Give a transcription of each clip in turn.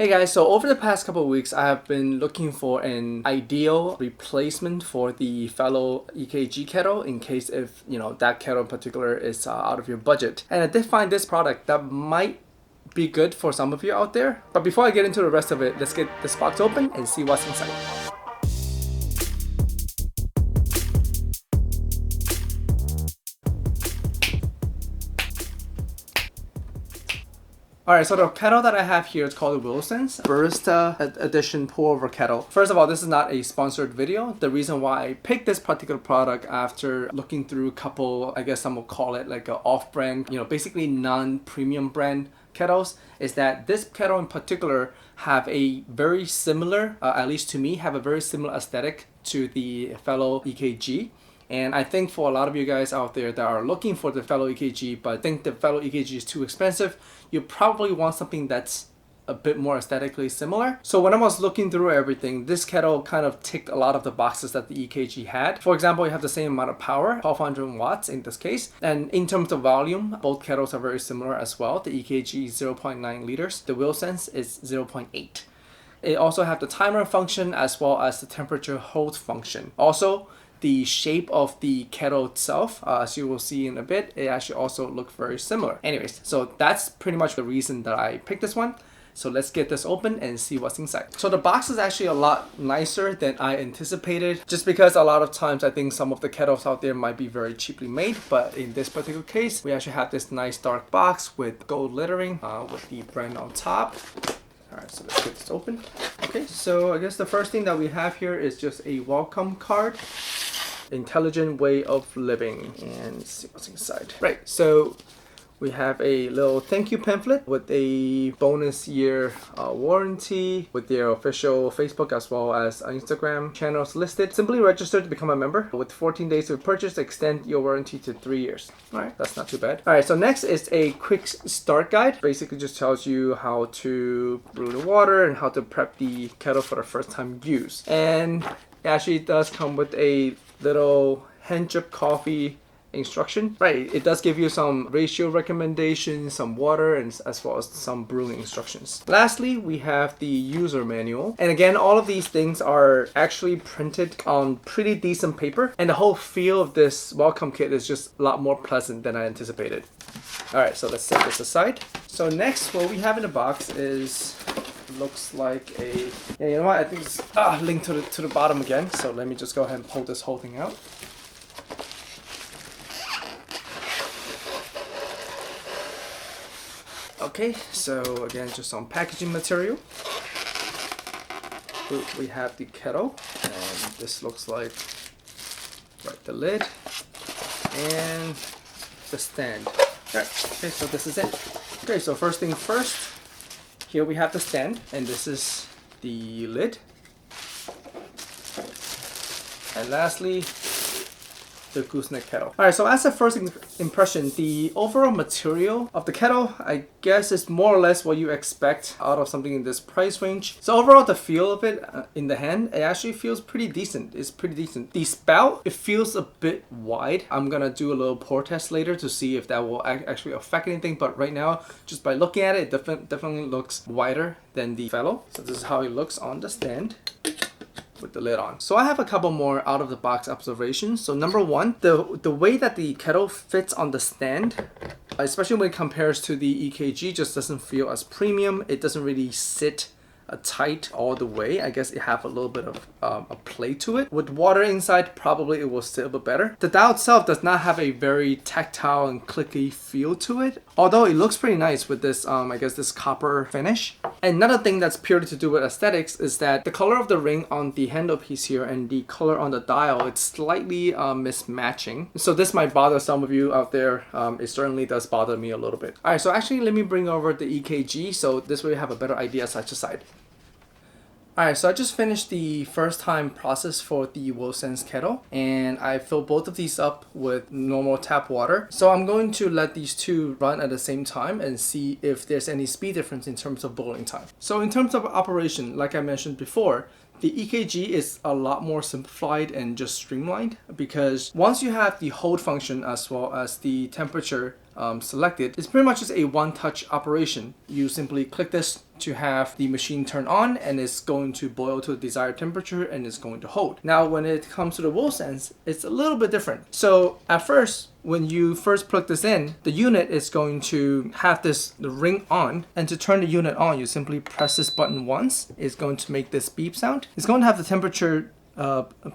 Hey guys, so over the past couple of weeks, I have been looking for an ideal replacement for the Fellow EKG kettle in case if, that kettle in particular is out of your budget. And I did find this product that might be good for some of you out there. But before I get into the rest of it, let's get this box open and see what's inside. Alright, so the kettle that I have here is called the Willsence Barista Edition Pourover Kettle. First of all, this is not a sponsored video. The reason why I picked this particular product after looking through a couple, I guess some will call it like an off-brand, basically non-premium brand kettles, is that this kettle in particular have a very similar, at least to me, have a very similar aesthetic to the Fellow EKG. And I think for a lot of you guys out there that are looking for the Fellow EKG but think the Fellow EKG is too expensive, you probably want something that's a bit more aesthetically similar. So when I was looking through everything, this kettle kind of ticked a lot of the boxes that the EKG had. For example, you have the same amount of power, 1200 watts in this case. And in terms of volume, both kettles are very similar as well. The EKG is 0.9 liters. The Willsence is 0.8. It also have the timer function as well as the temperature hold function. Also, the shape of the kettle itself, as you will see in a bit, it actually also looks very similar. Anyways, so that's pretty much the reason that I picked this one. So let's get this open and see what's inside. So the box is actually a lot nicer than I anticipated, just because a lot of times I think some of the kettles out there might be very cheaply made, but in this particular case, we actually have this nice dark box with gold lettering with the brand on top. Alright, so let's get this open. Okay, so I guess the first thing that we have here is just a welcome card. Intelligent way of living, and see what's inside. Right, so we have a little thank you pamphlet with a bonus year warranty with their official Facebook as well as Instagram channels listed. Simply register to become a member. With 14 days of purchase, extend your warranty to 3 years. Alright, that's not too bad. Alright, so next is a quick start guide. Basically just tells you how to brew the water and how to prep the kettle for the first time use. And it actually does come with a little hand drip coffee instruction. Right, it does give you some ratio recommendations, some water, and as well as some brewing instructions. Lastly, we have the user manual. And again, all of these things are actually printed on pretty decent paper. And the whole feel of this welcome kit is just a lot more pleasant than I anticipated. Alright, so let's set this aside. So next, what we have in the box is looks like a, you know what, I think it's linked to the bottom again, so let me just go ahead and pull this whole thing out. Okay, so again, just some packaging material. We have the kettle, and this looks like the lid and the stand. Alright, okay, so this is it. Okay, so first thing first, here we have the stand, and this is the lid. And lastly, the gooseneck kettle. Alright, so as a first impression, the overall material of the kettle, I guess, is more or less what you expect out of something in this price range. So overall, the feel of it in the hand, it actually feels pretty decent. It's pretty decent. The spout, it feels a bit wide. I'm gonna do a little pour test later to see if that will actually affect anything, but right now, just by looking at it, it definitely looks wider than the Fellow. So this is how it looks on the stand with the lid on. So I have a couple more out of the box observations. So number one, the way that the kettle fits on the stand, especially when it compares to the EKG, just doesn't feel as premium. It doesn't really sit tight all the way. I guess it have a little bit of a play to it. With water inside, probably it will sit a bit better. The dial itself does not have a very tactile and clicky feel to it, although it looks pretty nice with this I guess this copper finish. Another thing that's purely to do with aesthetics is that the color of the ring on the handle piece here and the color on the dial, it's slightly mismatching. So this might bother some of you out there. It certainly does bother me a little bit. Alright, so actually let me bring over the EKG so this way you have a better idea side to side. Alright, so I just finished the first time process for the Willsence kettle, and I filled both of these up with normal tap water. So I'm going to let these two run at the same time and see if there's any speed difference in terms of boiling time. So in terms of operation, like I mentioned before, the EKG is a lot more simplified and just streamlined, because once you have the hold function as well as the temperature selected. It's pretty much just a one-touch operation. You simply click this to have the machine turn on, and it's going to boil to the desired temperature, and it's going to hold. Now when it comes to the Willsence, it's a little bit different. So at first, when you first plug this in, the unit is going to have the ring on, and to turn the unit on, you simply press this button once. It's going to make this beep sound. It's going to have the temperature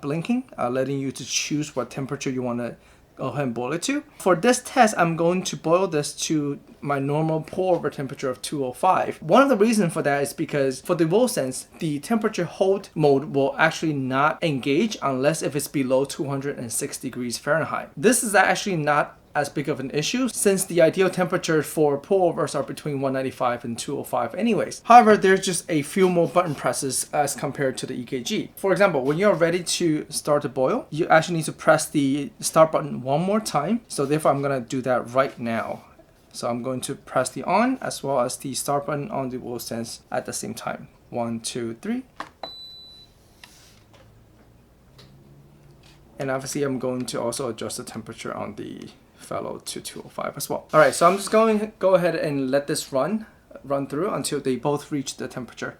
blinking, letting you to choose what temperature you want to go ahead and boil it to. For this test, I'm going to boil this to my normal pour-over temperature of 205. One of the reasons for that is because for the Willsence, the temperature hold mode will actually not engage unless if it's below 206 degrees Fahrenheit. This is actually not as big of an issue since the ideal temperature for pour-overs are between 195 and 205 anyways. However, there's just a few more button presses as compared to the EKG. For example, when you're ready to start to boil, you actually need to press the start button one more time. So therefore, I'm gonna do that right now. So I'm going to press the on as well as the start button on the Willsence at the same time. 1, 2, 3. And obviously I'm going to also adjust the temperature on the Fellow to 205 as well. All right, so I'm just going to go ahead and let this run through until they both reach the temperature.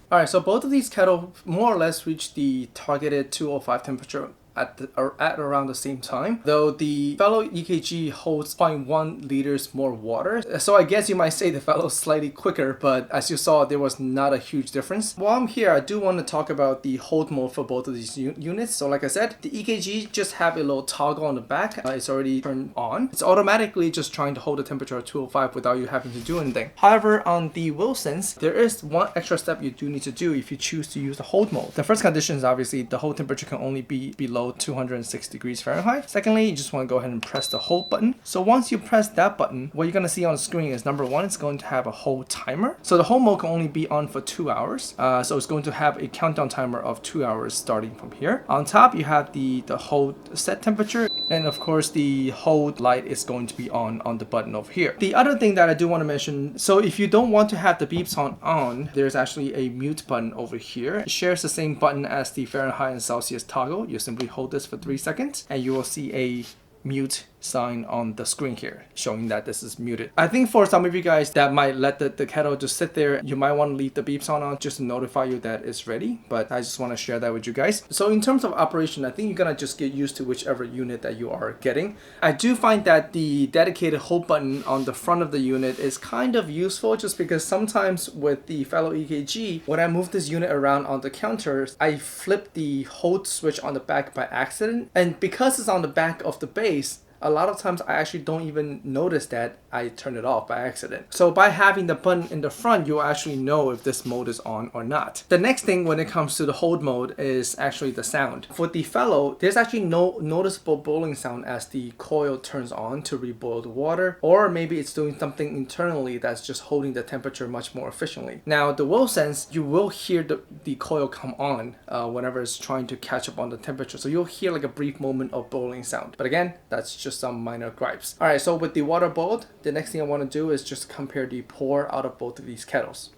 Alright, so both of these kettles more or less reach the targeted 205 temperature at around the same time, though the Fellow EKG holds 0.1 liters more water. So I guess you might say the Fellow is slightly quicker, but as you saw, there was not a huge difference. While I'm here, I do want to talk about the hold mode for both of these units. So like I said, the EKG just have a little toggle on the back. It's already turned on. It's automatically just trying to hold the temperature of 205 without you having to do anything. However, on the Willsence, there is one extra step you do need to do if you choose to use the hold mode. The first condition is obviously the hold temperature can only be below 206 degrees Fahrenheit. Secondly, you just want to go ahead and press the hold button. So once you press that button, what you're going to see on the screen is number one, it's going to have a hold timer. So the hold mode can only be on for 2 hours. So it's going to have a countdown timer of 2 hours starting from here. On top, you have the hold set temperature. And of course, the hold light is going to be on the button over here. The other thing that I do want to mention, so if you don't want to have the beeps on, there's actually a mute button over here. It shares the same button as the Fahrenheit and Celsius toggle. You simply hold this for 3 seconds and you will see a mute sign on the screen here showing that this is muted. I think for some of you guys that might let the kettle just sit there, you might want to leave the beeps on just to notify you that it's ready, but I just want to share that with you guys. So in terms of operation, I think you're gonna just get used to whichever unit that you are getting. I do find that the dedicated hold button on the front of the unit is kind of useful just because sometimes with the Fellow EKG, when I move this unit around on the counter, I flip the hold switch on the back by accident, and because it's on the back of the base, a lot of times I actually don't even notice that I turn it off by accident. So by having the button in the front, you'll actually know if this mode is on or not. The next thing when it comes to the hold mode is actually the sound. For the Fellow, there's actually no noticeable boiling sound as the coil turns on to reboil the water, or maybe it's doing something internally that's just holding the temperature much more efficiently. Now the Willsence, you will hear the coil come on whenever it's trying to catch up on the temperature. So you'll hear like a brief moment of boiling sound. But again, that's just some minor gripes. All right, so with the water boiled, the next thing I want to do is just compare the pour out of both of these kettles.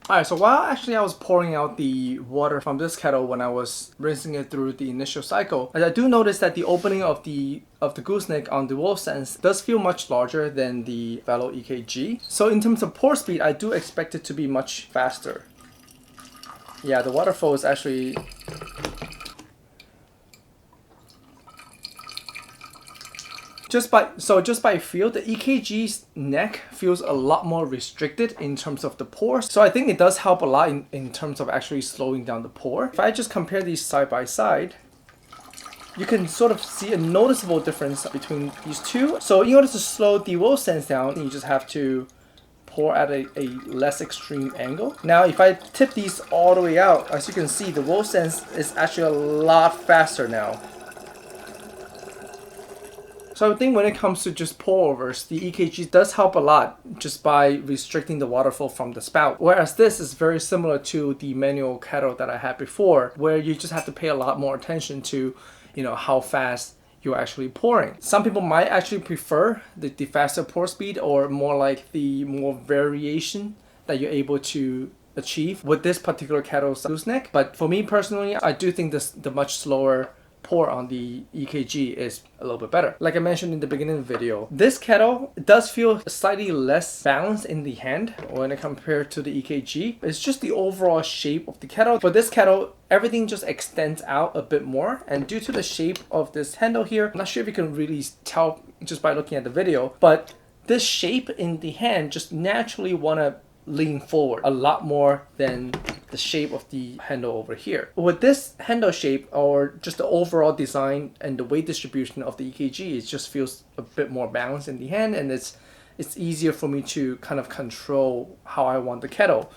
Alright, so while actually I was pouring out the water from this kettle when I was rinsing it through the initial cycle, I do notice that the opening of the gooseneck on the Willsence does feel much larger than the Fellow EKG. So in terms of pour speed, I do expect it to be much faster. Yeah, the water flow is actually just by feel, the EKG's neck feels a lot more restricted in terms of the pour. So I think it does help a lot in terms of actually slowing down the pour. If I just compare these side by side, you can sort of see a noticeable difference between these two. So in order to slow the Willsence down, you just have to pour at a less extreme angle. Now if I tip these all the way out, as you can see, the Willsence is actually a lot faster now. So I think when it comes to just pour-overs, the EKG does help a lot just by restricting the water flow from the spout. Whereas this is very similar to the manual kettle that I had before, where you just have to pay a lot more attention to, you know, how fast you're actually pouring. Some people might actually prefer the faster pour speed, or more like the more variation that you're able to achieve with this particular kettle's gooseneck. But for me personally, I do think the much slower pour on the EKG is a little bit better. Like I mentioned in the beginning of the video, this kettle does feel slightly less balanced in the hand when it compared to the EKG. It's just the overall shape of the kettle. For this kettle, everything just extends out a bit more, and due to the shape of this handle here, I'm not sure if you can really tell just by looking at the video, but this shape in the hand just naturally want to lean forward a lot more than the shape of the handle over here. With this handle shape, or just the overall design and the weight distribution of the EKG, it just feels a bit more balanced in the hand, and it's easier for me to kind of control how I want the kettle.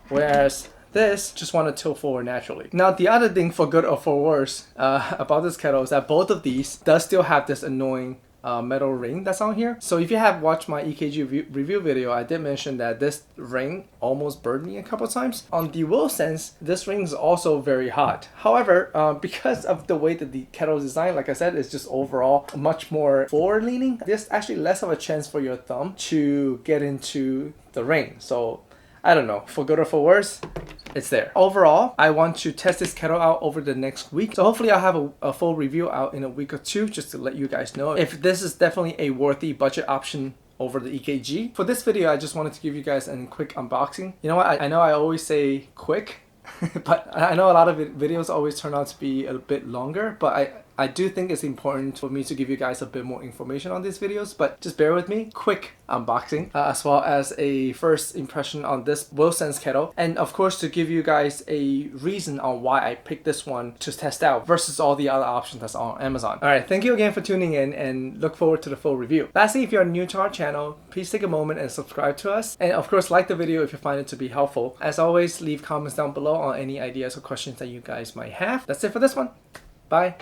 Whereas this just want to tilt forward naturally. Now the other thing, for good or for worse, about this kettle is that both of these does still have this annoying metal ring that's on here. So if you have watched my EKG review video, I did mention that this ring almost burned me a couple times. On the Willsence, this ring is also very hot. However, because of the way that the kettle is designed, like I said, it's just overall much more forward leaning. There's actually less of a chance for your thumb to get into the ring. So I don't know, for good or for worse, it's there. Overall, I want to test this kettle out over the next week. So hopefully I'll have a full review out in a week or two, just to let you guys know if this is definitely a worthy budget option over the EKG. For this video, I just wanted to give you guys a quick unboxing. You know what, I know I always say quick, but I know a lot of videos always turn out to be a bit longer, but I do think it's important for me to give you guys a bit more information on these videos, but just bear with me. Quick unboxing, as well as a first impression on this Willsence kettle, and of course to give you guys a reason on why I picked this one to test out versus all the other options that's on Amazon. Alright, thank you again for tuning in, and look forward to the full review. Lastly, if you're new to our channel, please take a moment and subscribe to us, and of course like the video if you find it to be helpful. As always, leave comments down below on any ideas or questions that you guys might have. That's it for this one. Bye.